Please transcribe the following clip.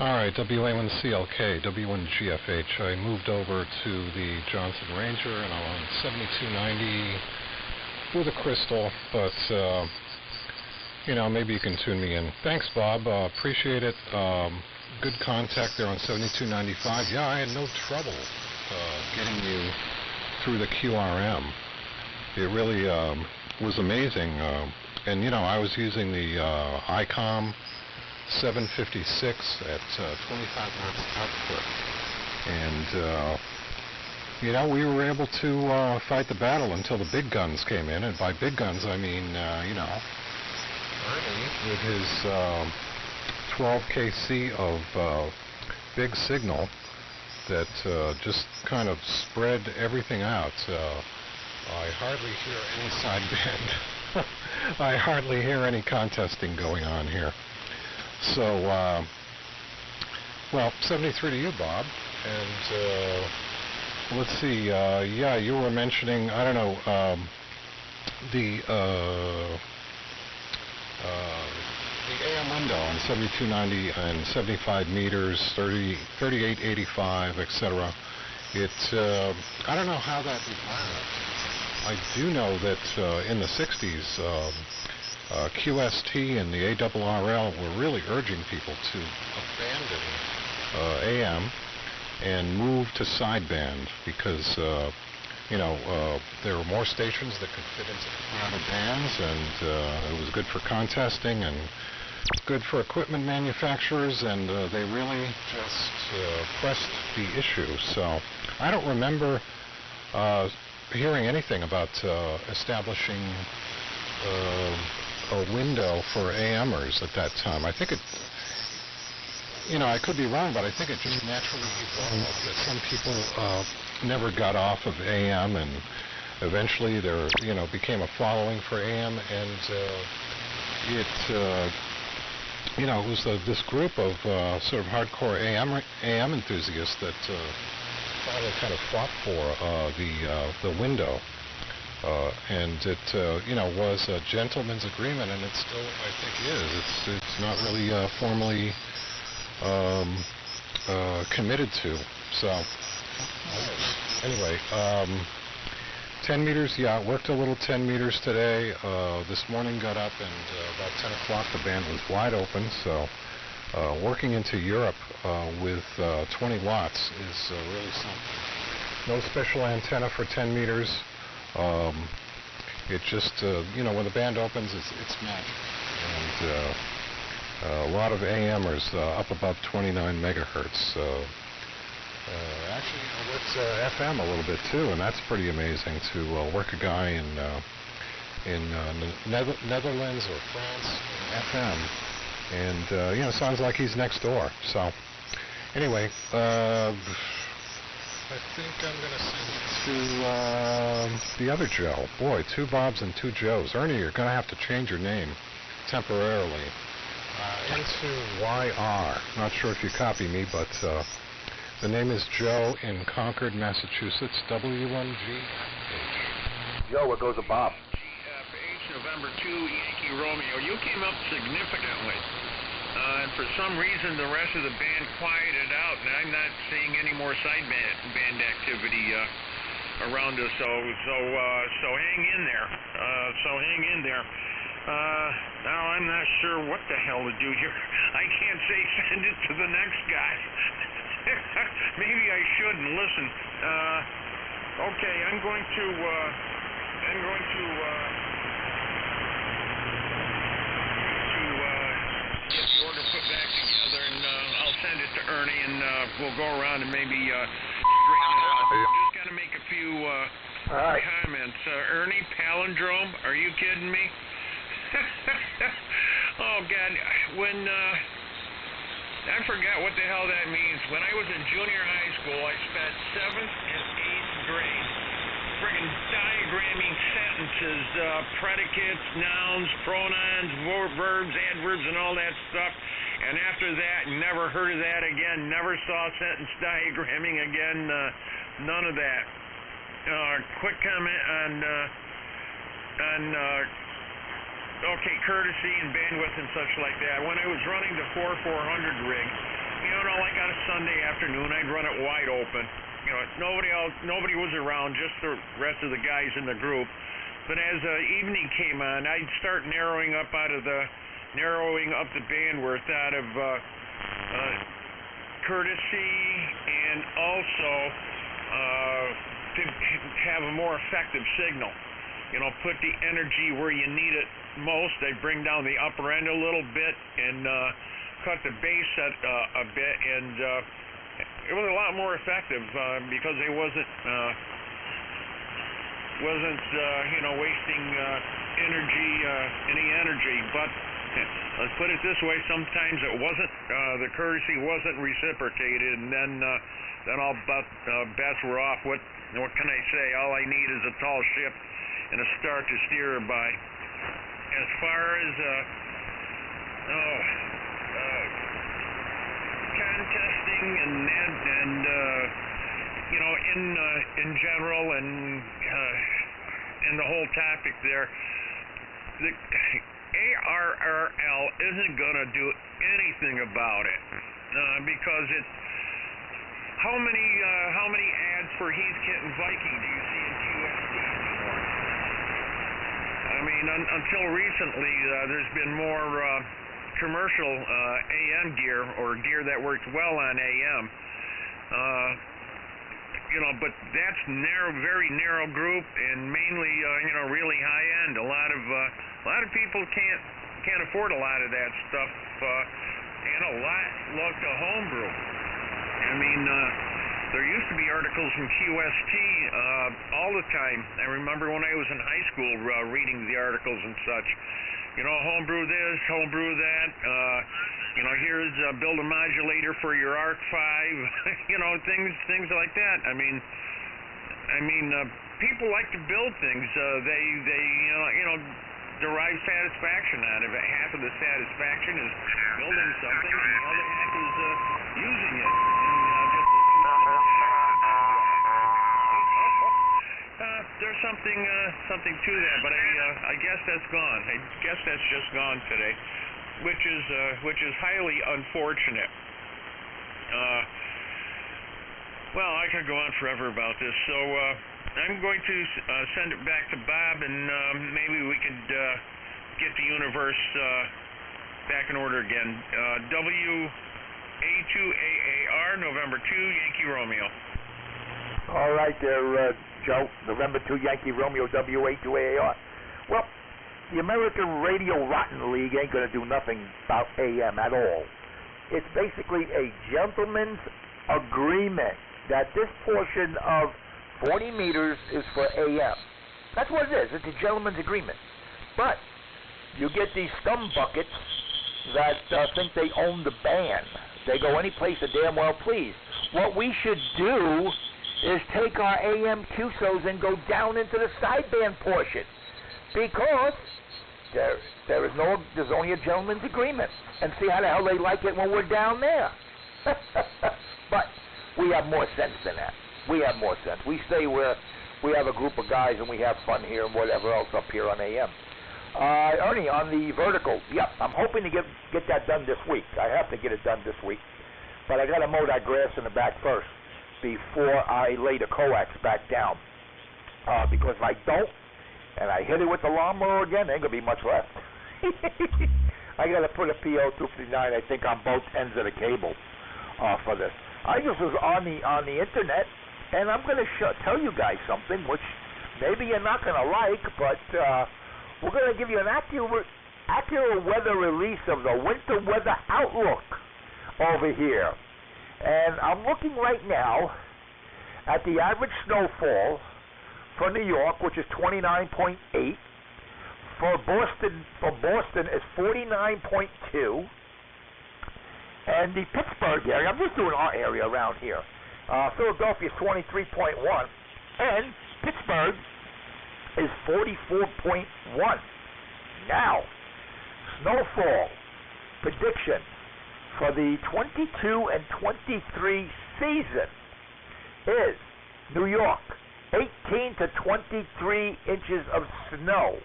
All right, WA1CLK, W1GFH. I moved over to the Johnson Ranger, and I'm on 7290 with a crystal, but, maybe you can tune me in. Thanks, Bob. Appreciate it. Good contact there on 7295. Yeah, I had no trouble getting you through the QRM. It really was amazing. And, I was using the ICOM 756 at 25 watts output. And, we were able to fight the battle until the big guns came in. And by big guns, I mean, Ernie with his 12 kc of big signal that just kind of spread everything out. I hardly hear any sideband. I hardly hear any contesting going on here. So, 73 to you, Bob. And let's see. Yeah, you were mentioning, I don't know, the AM window on 7290 and 75 meters, 3885, etc. I don't know how that evolved. I do know that in the 60s, QST and the ARRL were really urging people to abandon AM and move to sideband because, there were more stations that could fit into the crowded bands, and it was good for contesting and good for equipment manufacturers, and they really just pressed the issue. So I don't remember hearing anything about establishing a window for AMers at that time. I think it, I could be wrong, but I think it just naturally evolved that some people never got off of AM, and eventually there, became a following for AM, and it was this group of sort of hardcore AM enthusiasts that finally kind of fought for the window. And it, was a gentleman's agreement, and it still, I think, is. It's not really formally committed to. So, anyway, 10 meters, yeah, worked a little 10 meters today. This morning got up, and about 10 o'clock the band was wide open. So, working into Europe with 20 watts is really something. No special antenna for 10 meters. It just, when the band opens, it's magic. And a lot of AMers up above 29 megahertz. Actually, I worked FM a little bit too, and that's pretty amazing to work a guy in Netherlands or France in FM. And, sounds like he's next door. So, anyway, I think I'm going to send it to the other Joe. Boy, 2 Bobs and 2 Joes. Ernie, you're going to have to change your name temporarily. N2YR. Not sure if you copy me, but the name is Joe in Concord, Massachusetts, W1GFH. Joe, what goes to Bob? GFH, November 2, Yankee Romeo. You came up significantly. And for some reason, the rest of the band quieted out, and I'm not seeing any more sideband activity around us. So hang in there. Now I'm not sure what the hell to do here. I can't say send it to the next guy. Maybe I shouldn't. Listen. Okay, I'm going to get the order put back together, and I'll send it to Ernie, and we'll go around and maybe straighten it out. Just got to make a few comments. Ernie, palindrome? Are you kidding me? Oh, God. When I forgot what the hell that means. When I was in junior high school, I spent 7th and 8th grade friggin' diagramming sentences, predicates, nouns, pronouns, verbs, adverbs, and all that stuff. And after that, never heard of that again. Never saw sentence diagramming again. None of that. Quick comment on courtesy and bandwidth and such like that. When I was running the 400 rig, like on a Sunday afternoon, I'd run it wide open. Nobody was around, just the rest of the guys in the group. But as evening came on, I'd start narrowing up the bandwidth out of courtesy, and also to have a more effective signal. Put the energy where you need it most. I'd bring down the upper end a little bit and cut the bass a bit, and it was a lot more effective because it wasn't wasting any energy. But let's put it this way: sometimes it wasn't. The courtesy wasn't reciprocated, and then all bets were off. What can I say? All I need is a tall ship and a start to steer her by. As far as contesting and in general, and the whole topic there, the ARRL isn't going to do anything about it because it's how many ads for Heathkit and Viking do you see in QST anymore? I mean, until recently, there's been more commercial AM gear, or gear that works well on AM. But that's very narrow group, and mainly really high end. A lot of people can't afford a lot of that stuff, and a lot look to homebrew. I mean, there used to be articles in QST all the time. I remember when I was in high school reading the articles and such. Homebrew this, homebrew that. Here's build a modulator for your Arc 5. Things like that. I mean, people like to build things. They derive satisfaction out of it. Half of the satisfaction is building something, and the other half is using it. There's something to that, but I guess that's gone. I guess that's just gone today, which is highly unfortunate. Well, I could go on forever about this, so I'm going to send it back to Bob, and maybe we could get the universe back in order again. WA2AAR, November 2, Yankee Romeo. All right there, Joe. November 2, Yankee Romeo, WA2AAR. Well, the American Radio Rotten League ain't going to do nothing about AM at all. It's basically a gentleman's agreement that this portion of 40 meters is for AM. That's what it is. It's a gentleman's agreement. But you get these scumbuckets that think they own the band. They go any place they damn well please. What we should do is take our AM QSOs and go down into the sideband portion, because there's only a gentleman's agreement, and see how the hell they like it when we're down there. But we have more sense than that. We have more sense. We stay where we have a group of guys and we have fun here and whatever else up here on AM. Ernie, on the vertical, yep, I'm hoping to get that done this week. I have to get it done this week, but I got to mow that grass in the back first before I lay the coax back down, because if I don't, and I hit it with the lawnmower again, there ain't going to be much left. I got to put a PO259, I think, on both ends of the cable for this. I just was on the internet, and I'm going to tell you guys something, which maybe you're not going to like, but we're going to give you an accurate weather release of the winter weather outlook over here. And I'm looking right now at the average snowfall for New York, which is 29.8. For Boston is 49.2. And the Pittsburgh area, I'm just doing our area around here. Philadelphia is 23.1. And Pittsburgh is 44.1. Now, snowfall prediction for the 22 and 23 season is New York, 18 to 23 inches of snow.